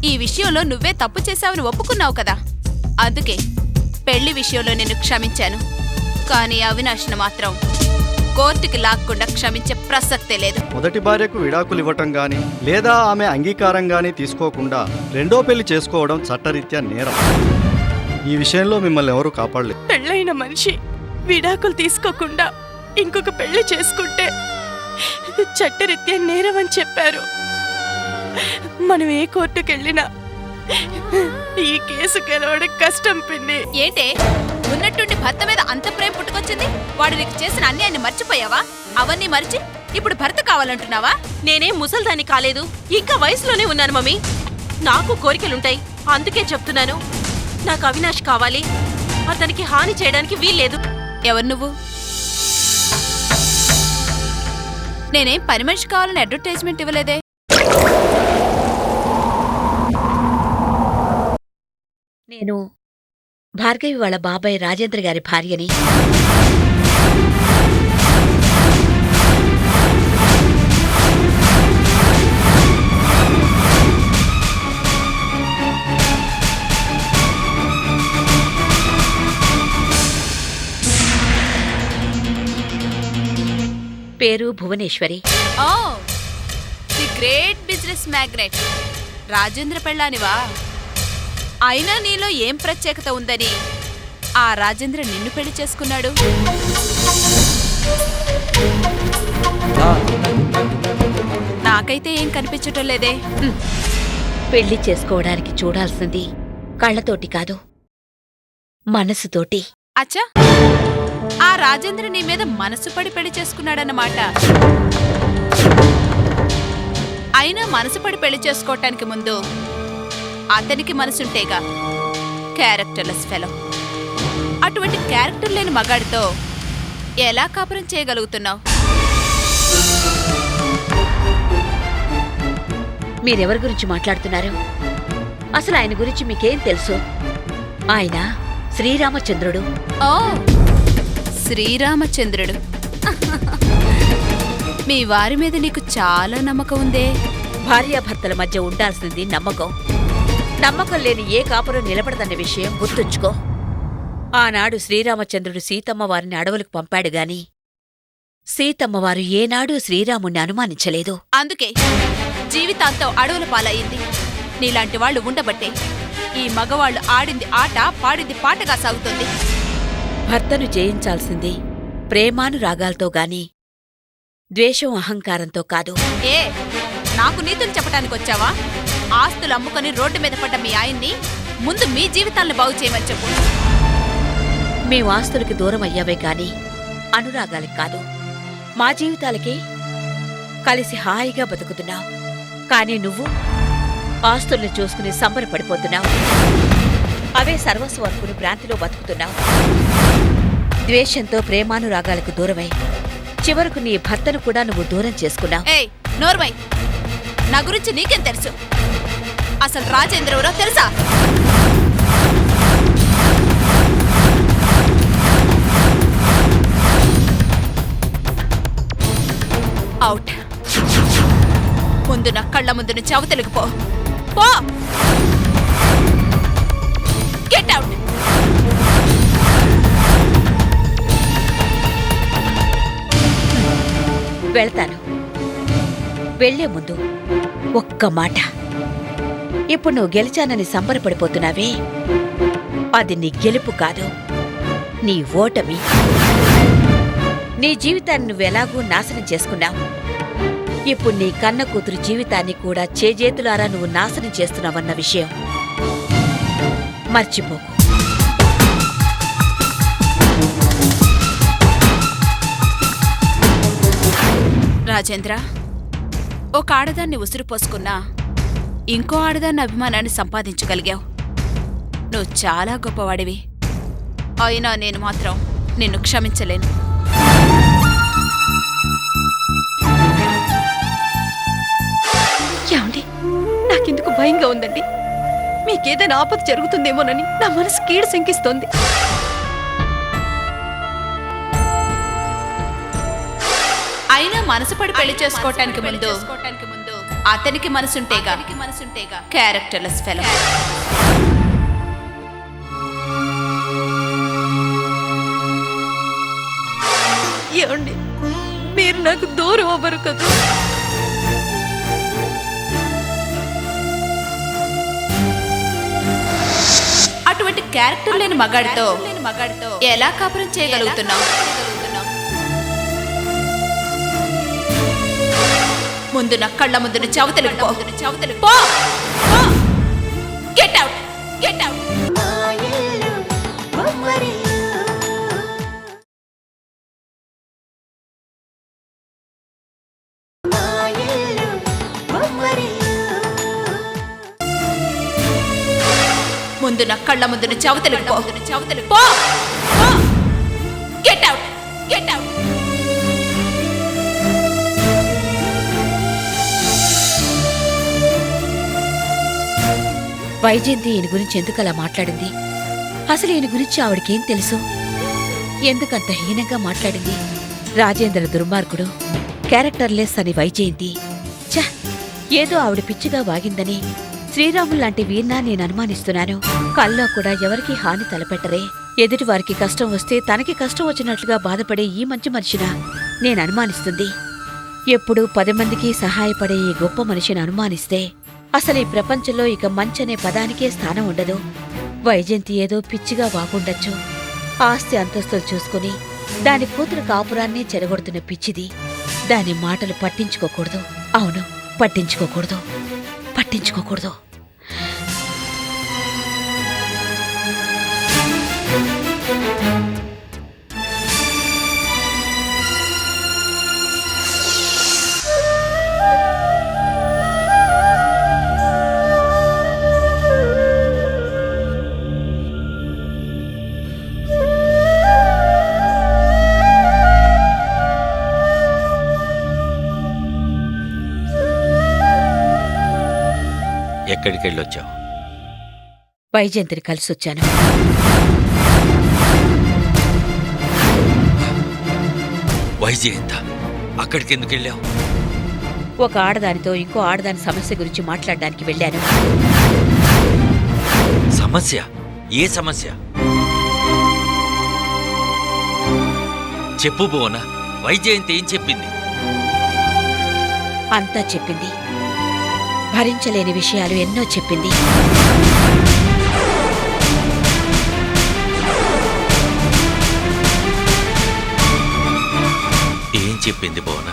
ఈ విషయంలో నువ్వే తప్పు చేశావని ఒప్పుకున్నావు కదా, అందుకే పెళ్లి విషయంలో నిన్ను క్షమించాను. కానీ అవినాష్ను మాత్రం కోర్టుకి లాక్కుండా క్షమించే ప్రసక్తే లేదు. మొదటి భార్యకు విడాకులు ఇవ్వటం గాని లేదా ఆమె అంగీకారం గాని తీసుకోకుండా రెండో పెళ్లి చేసుకోవడం చట్టరీత్యా నేరం. ఈ విషయంలో మిమ్మల్ని ఎవరూ కాపాడలేదు. పెళ్ళైన మనిషి విడాకులు తీసుకోకుండా ఇంకొక పెళ్లి చేసుకుంటే చట్టరీత్యా నేరం అని చెప్పారు. మనం ఏ కోర్టుకెళ్ళినా ఈ కేసు గెలవడం కష్టం పిన్ని. ఏంటే ఉన్నట్టుండి భర్త మీద అంత ప్రేమ పుట్టుకొచ్చింది? వాడు నీకు చేసిన అన్యాయాన్ని మర్చిపోయావా? అవన్నీ మరిచి ఇప్పుడు భర్త కావాలంటున్నావా? నేనేం ముసల్దాన్ని కాలేదు, ఇంకా వయసులోనే ఉన్నాను మమ్మీ. నాకు కోరికలుంటాయి, అందుకే చెప్తున్నాను. నాకు అవినాష్ కావాలి, అతనికి హాని చేయడానికి వీల్లేదు. ఎవరు నువ్వు? నేనేం పని మనిషి కావాలని అడ్వర్టైజ్మెంట్ ఇవ్వలేదే. నేను భార్గవి వాళ్ళ బాబాయ్ రాజేంద్ర గారి భార్యని. పేరు Bhuvaneshwari. Oh, the great business magnate Rajendra పెళ్ళానివా? అయినా నీలో ఏం ప్రత్యేకత ఉందని ఆ రాజేంద్ర నిన్ను పెళ్లి చేసుకున్నాడు? నాకైతే ఏం కనిపించటం లేదే. పెళ్లి చేసుకోవడానికి చూడాల్సింది కళ్ళతోటి కాదు, మనసుతోటి. అచ్చా, ఆ రాజేంద్ర నీ మీద మనసు పడి పెళ్లి చేసుకున్నాడన్నమాట. అయినా మనసు పడి పెళ్లి చేసుకోవటానికి ముందు అతనికి మనసుంటేగా. Characterless fellow. అటువంటి క్యారెక్టర్ లేని మగాడితో ఎలా కాపురం చేయగలుగుతున్నావు? మీరెవరి గురించి మాట్లాడుతున్నారు? అసలు ఆయన గురించి మీకేం తెలుసు? ఆయన శ్రీరామచంద్రుడు. ఓ, శ్రీరామచంద్రుడు. మీ వారి మీద నీకు చాలా నమ్మకం ఉందే. భార్యాభర్తల మధ్య ఉండాల్సింది నమ్మకం. నమ్మకం లేని ఏ కాపురం నిలబడదన్న విషయం గుర్తుంచుకో. ఆనాడు శ్రీరామచంద్రుడు సీతమ్మవారిని అడవులకు పంపాడు గాని సీతమ్మవారు ఏనాడూ శ్రీరాముణ్ణి అనుమానించలేదు. అందుకే జీవితాంతం అడవుల పాలయ్యింది. నీలాంటి వాళ్లు ఉండబట్టే ఈ మగవాళ్లు ఆడింది ఆట, పాడింది పాటగా సాగుతుంది. భర్తను జయించాల్సింది ప్రేమానురాగాలతో గాని ద్వేషం అహంకారంతో కాదు. ఏ, నాకు నీతులు చెప్పటానికొచ్చావా? ఆస్తులు అమ్ముకొని రోడ్డు మీద పడ్డ మీ ఆయన్ని ముందు మీ జీవితాలను బాగు చేయమని చెప్పు. మేం ఆస్తులకి దూరం అయ్యావే కాని అనురాగాలకి కాదు. మా జీవితాలకి కలిసి హాయిగా బతుకుతున్నావు. కాని నువ్వు ఆస్తుల్ని చూసుకుని సంబరపడిపోతున్నావు. అవే సర్వస్వం అనుకుని భ్రాంతిలో బతుకుతున్నావు. ద్వేషంతో ప్రేమానురాగాలకు దూరమై చివరకు నీ భర్తను కూడా నువ్వు దూరం చేసుకున్నావు. ఏయ్ నోర్మై, నా గురించి నీకేం తెలుసు? అసలు రాజేంద్ర ఎవరో తెలుసా? అవుట్. ముందు నా కళ్ళ ముందు నుంచి అవతలికి పో. పో, గెట్ అవుట్. వెళ్తాను. వెళ్లే ముందు ఒక్క మాట. ఇప్పుడు నువ్వు గెలిచానని సంబరపడిపోతున్నావే, అది నీ గెలుపు కాదు, నీ ఓటమి. నీ జీవితాన్ని నువ్వెలాగూ నాశనం చేసుకున్నావు. ఇప్పుడు నీ కన్న కూతురు జీవితాన్ని కూడా చేజేతులారా నువ్వు నాశనం చేస్తున్నావన్న విషయం మర్చిపోకు. రాజేంద్ర, ఒక ఆడదాన్ని ఉసురు పోసుకున్నా ఇంకో ఆడదాన్ని అభిమానాన్ని సంపాదించగలిగావు. నువ్వు చాలా గొప్పవాడివి. అయినా నేను మాత్రం నిన్ను క్షమించలేను. ఏమండి, నాకెందుకు భయంగా ఉందండి. మీకేదైనా ఆపద జరుగుతుందేమోనని నా మనసు కీడు శంకిస్తోంది. అయినా మనసు పడి పెళ్లి చేసుకోవటానికి ముందు అతనికి మనసుంటేగా క్యారెక్టర్లెస్ ఫెలో. ఏమండి, మీరు నాకు దూరం అవ్వరు కదా. అటువంటి క్యారెక్టర్ లేని మగాడితో ఎలా కాపురం చేయగలుగుతున్నావు? ముందు నా కళ్ళ ముందు చవతలు పో. Get out, get out. ముందు నా కళ్ళ ముందు చవతలు పో. Get out, get out. Vyjayanthi ఈయన గురించి ఎందుకు అలా మాట్లాడింది? అసలు ఈయన గురించి ఆవిడకేం తెలుసు? ఎందుకంత హీనంగా మాట్లాడింది? రాజేంద్ర దుర్మార్గుడు, క్యారెక్టర్లెస్ అని వైజయంతి. ఛ, ఏదో ఆవిడ పిచ్చిగా వాగిందని శ్రీరాముల్లాంటి వీర్నా నేను అనుమానిస్తున్నాను. కల్లో కూడా ఎవరికీ హాని తలపెట్టరే. ఎదుటివారికి కష్టం వస్తే తనకి కష్టం వచ్చినట్లుగా బాధపడే ఈ మంచి మనిషినా నేను అనుమానిస్తుంది. ఎప్పుడూ 10 మందికి సహాయపడే ఈ గొప్ప మనిషిని అనుమానిస్తే అసలు ఈ ప్రపంచంలో ఇక మంచనే పదానికే స్థానం ఉండదు. వైజయంతి ఏదో పిచ్చిగా వాగుండొచ్చు. ఆస్తి అంతస్తులు చూసుకుని దాని కూతురు కాపురాన్ని చెడగొడుతున్న పిచ్చిది. దాని మాటలు పట్టించుకోకూడదు. అవును, పట్టించుకోకూడదు. ఎక్కడికి వెళ్ళొచ్చావు? వైజయంతిని కలిసొచ్చాను. వైజయంత? అక్కడికి ఎందుకు వెళ్ళావు? ఒక ఆడదానితో ఇంకో ఆడదాని సమస్య గురించి మాట్లాడడానికి వెళ్ళాను. సమస్య? ఏ సమస్య? చెప్పు భువన, వైజయంతి ఏం చెప్పింది? అంతా చెప్పింది. భరించలేని విషయాలు ఎన్నో చెప్పింది. ఏం చెప్పింది భువన?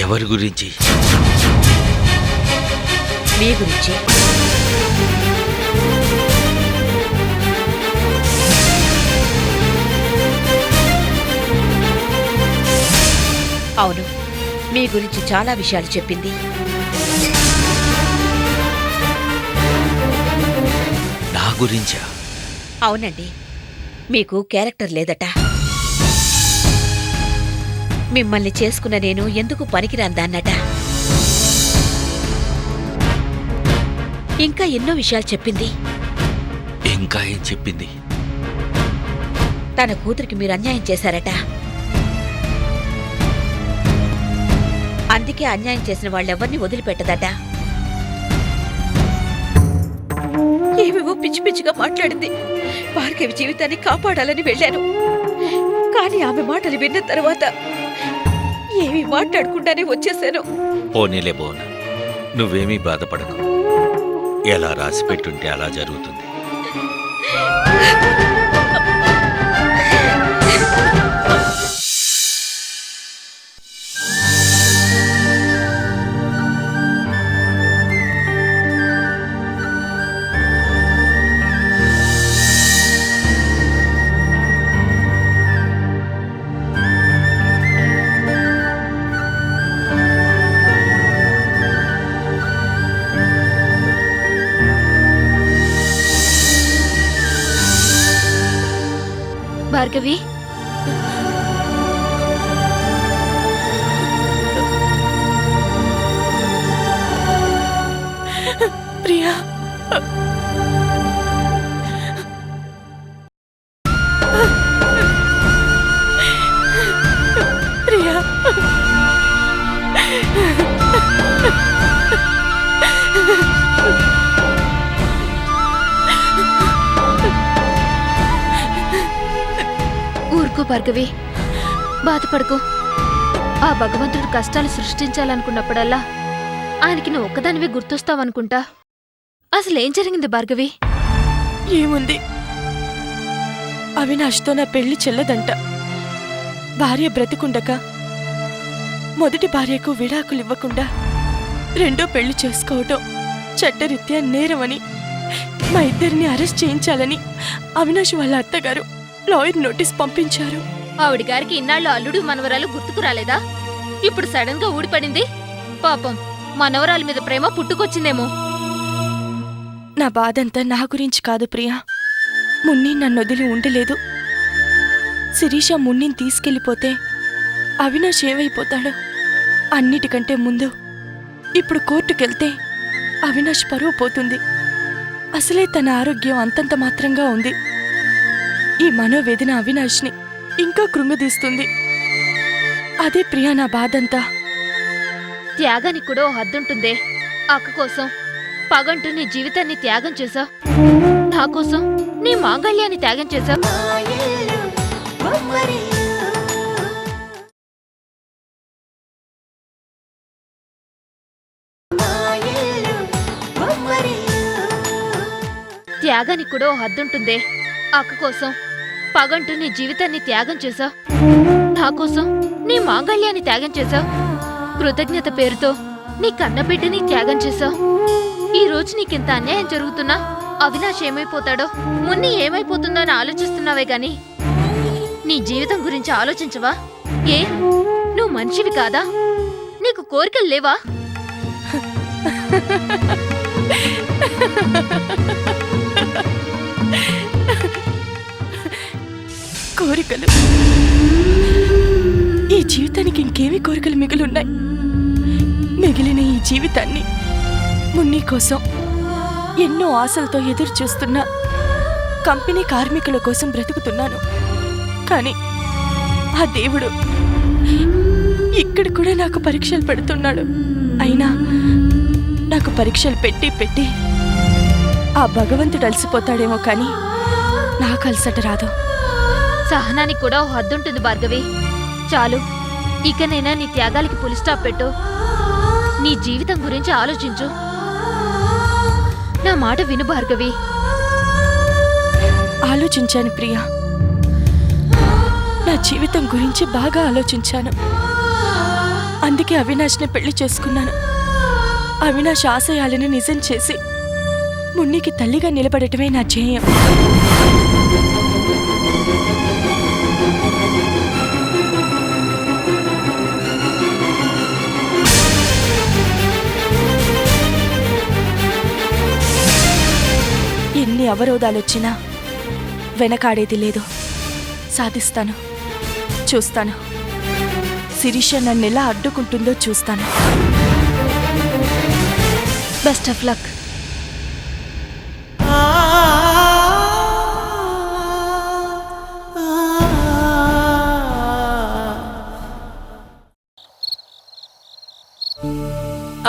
ఎవరి గురించి? మీ గురించి. అవును, మీ గురించి చాలా విషయాలు చెప్పింది. నా గురించా? అవునండి, మీకు క్యారెక్టర్ లేదట. మిమ్మల్ని చేసుకున్న నేను ఎందుకు పనికిరాందన్నట. ఇంకా ఎన్నో విషయాలు చెప్పింది. ఇంకా ఏం చెప్పింది? తన కూతురికి మీరు అన్యాయం చేశారట. అందుకే అన్యాయం చేసిన వాళ్ళెవ్వరిని వదిలిపెట్టదట. ఏమేవో పిచ్చి పిచ్చిగా మాట్లాడింది. భార్గవి జీవితాన్ని కాపాడాలని వెళ్ళాను. కానీ ఆమె మాటలు విన్న తర్వాత ఏమీ మాట్లాడకుండానే వచ్చేశాను. పోనీలే భువన, నువ్వేమీ బాధపడకు. ఎలా రాసి పెట్టుంటే అలా జరుగుతుంది. భార్గవి, ప్రియా, భార్గవి, బాధపడకు. ఆ భగవంతుడు కష్టాలు సృష్టించాలనుకున్నప్పుడల్లా ఆయనకి నువ్వు ఒక్కదానివే గుర్తొస్తావనుకుంటా. అసలేం జరిగింది భార్గవి? ఏముంది, అవినాష్తో నా పెళ్లి చెల్లదంట. భార్య బ్రతికుండక మొదటి భార్యకు విడాకులివ్వకుండా రెండో పెళ్లి చేసుకోవటం చట్టరీత్యా నేరమని మా ఇద్దరిని అరెస్ట్ చేయించాలని అవినాష్ వాళ్ళ అత్తగారు లాయర్ నోటీస్ పంపించారు. ఆవిడ గారికి ఇన్నాళ్ళు అల్లుడు మనవరాలు గుర్తుకు రాలేదా? ఇప్పుడు సడన్ గా ఊడిపడింది. పాపం మనవరాలి మీద ప్రేమ పుట్టుకొచ్చిందేమో. నా బాధంతా నా గురించి కాదు ప్రియా. మున్ని నన్నొదిలి ఉండలేదు. శిరీష మున్నిని తీసుకెళ్ళిపోతే అవినాష్ ఏమైపోతాడో. అన్నిటికంటే ముందు ఇప్పుడు కోర్టుకెళ్తే అవినాష్ పరువు పోతుంది. అసలే తన ఆరోగ్యం అంతంత మాత్రంగా ఉంది. ఈ మనోవేదన అవినాష్ని ఇంకా కృంగదీస్తుంది. అదే ప్రియా నా బాధంతా. త్యాగానికి కూడా ఓ హద్దుంటుందే. అక్క కోసం పగంటూ నీ జీవితాన్ని త్యాగం చేశావు. నా కోసం నీ మాంగళ్యాన్ని త్యాగం చేశావు. త్యాగానికి కూడా ఓ హద్దుంటుందే. అక్క కోసం పగంటూ నీ జీవితాన్ని త్యాగం చేశావు. నా కోసం నీ మాంగళ్యాన్ని త్యాగం చేశావు. కృతజ్ఞత పేరుతో నీ కన్నబిడ్డని త్యాగం చేశావు. ఈ రోజు నీకింత అన్యాయం జరుగుతున్నా అవినాష్ ఏమైపోతాడో, మున్ని ఏమైపోతుందో అని ఆలోచిస్తున్నావే గాని నీ జీవితం గురించి ఆలోచించవా? ఏ నువ్వు మనిషివి కాదా? నీకు కోరికలు లేవా? కోరికలు? ఈ జీవితానికి ఇంకేమి కోరికలు మిగిలిన్నాయి? మిగిలిన ఈ జీవితాన్ని మున్ని కోసం ఎన్నో ఆశలతో ఎదురు చూస్తున్నా కంపెనీ కార్మికుల కోసం బ్రతుకుతున్నాను. కానీ ఆ దేవుడు ఇక్కడ కూడా నాకు పరీక్షలు పెడుతున్నాడు. అయినా నాకు పరీక్షలు పెట్టి పెట్టి ఆ భగవంతుడు అలసిపోతాడేమో కానీ నాకు అలసట రాదు. సహనానికి కూడా ఓ హద్దుంటుంది భార్గవి. చాలు, ఇకనైనా నీ త్యాగాలకి పులి స్టాప్ పెట్టు. నీ జీవితం గురించి ఆలోచించు. నా మాట విను భార్గవి. ఆలోచించాను ప్రియా. నా జీవితం గురించి బాగా ఆలోచించాను. అందుకే అవినాష్ని పెళ్లి చేసుకున్నాను. అవినాష్ ఆశయాలను నిజం చేసి మున్నికి తల్లిగా నిలబడటమే నా ధ్యేయం. ఎన్ని అవరోధాలొచ్చినా వెనకాడేది లేదు. సాధిస్తాను, చూస్తాను. శిరీష నన్నెలా అడ్డుకుంటుందో చూస్తాను. Best of luck.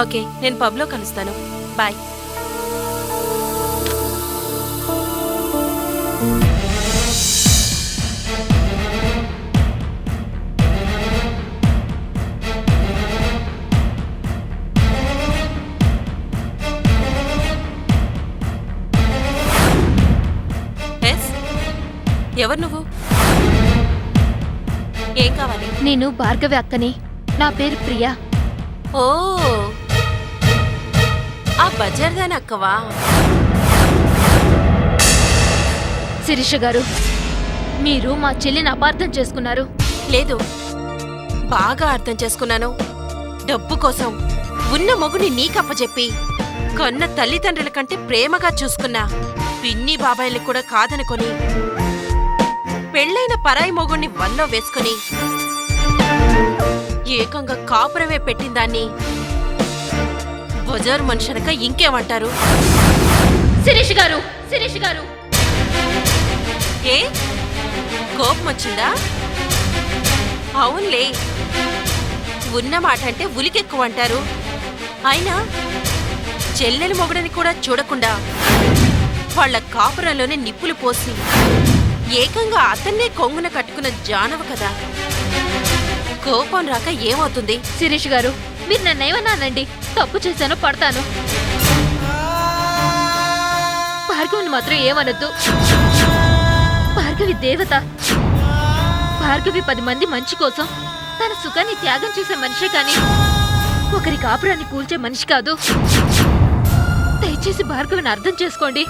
ఓకే, నేను పబ్లో కలుస్తాను. బాయ్. ఎవరు నువ్వు? ఏం కావాలి? నేను భార్గవి అక్కని. నా పేరు ప్రియా. ఓ, ఆ బజార్దాని అక్కవా? శిరీష గారు, మీరు మా చెల్లిని అపార్థం చేసుకున్నారు. లేదు, బాగా అర్థం చేసుకున్నాను. డబ్బు కోసం ఉన్న మొగుని నీకప్పచెప్పి కన్న తల్లిదండ్రుల కంటే ప్రేమగా చూసుకున్నా పిన్ని బాబాయిల్ని కూడా కాదనుకొని పెళ్ళైన పరాయి మొగుణ్ణి వల్లో వేసుకుని ఏకంగా కాపురమే పెట్టిందాన్ని బజారు మనుషనక ఇంకేమంటారు? శిరీష్ గారు, శిరీష్ గారు, ఏ కోపం వచ్చిందా? అవునులే, ఉన్న మాట అంటే ఉలికెక్కువ అంటారు. అయినా చెల్లెలి మొగుడని కూడా చూడకుండా వాళ్ళ కాపురంలోనే నిప్పులు పోసి ఏకంగా అతన్నే కొంగున కట్టుకున్న జానవ కదా. కోపం రాక ఏమవుతుంది? శిరీష్ గారు, మీరు నన్నేమన్నానండి? తప్పు చేశాను, పడతాను. భార్గవిని మాత్రం ఏమనొద్దు. భార్గవి దేవత. భార్గవి 10 మంది మంచి కోసం తన సుఖాన్ని త్యాగం చేసే మనిషే కాని ఒకరి కాపురాన్ని కూల్చే మనిషి కాదు. దయచేసి భార్గవిని అర్థం చేసుకోండి.